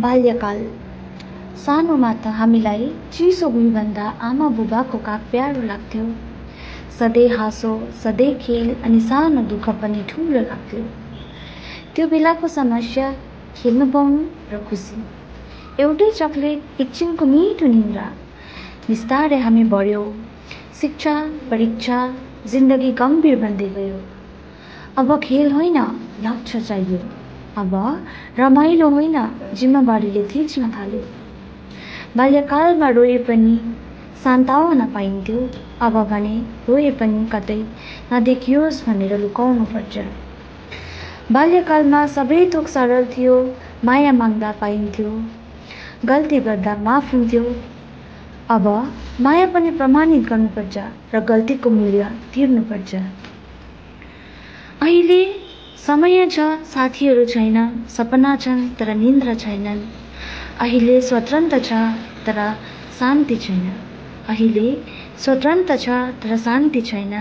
बाल्यकाल। सानोमा त हामीलाई चिसो भुइँभन्दा आमा बुबाको काख प्यारो लाग्थ्यो। सधैँ हाँसो, सधैँ खेल अनि सानो दुःख पनि ठुलो लाग्थ्यो। त्यो बेलाको समस्या खेल्नु पाउनु र खुसी। एउटै चकलेट, एकछिनको मिठो निन्द्रा। बिस्तारै हामी बढ्यौँ। शिक्षा, परीक्षा, जिन्दगी गम्भीर बन्दै गयो। अब खेल होइन, लक्ष्य चाहियो। अब रमाइलो होइन, जिम्मेवारीले थिच्न थाल्यो। बाल्यकालमा रोए पनि सान्त्वना पाइन्थ्यो। अब भने रोए पनि कतै नदेखियोस् भनेर लुकाउनु पर्छ। बाल्यकालमा सबै थोक सरल थियो। माया माग्दा पाइन्थ्यो, गल्ती गर्दा माफ हुन्थ्यो। अब माया पनि प्रमाणित गर्नुपर्छ र गल्तीको मूल्य तिर्नुपर्छ। अहिले समय छ, साथीहरू छैन, सपना छन् तर निन्द्रा छैनन्। अहिले स्वतन्त्र छ तर शान्ति छैन। अहिले स्वतन्त्र छ तर शान्ति छैन।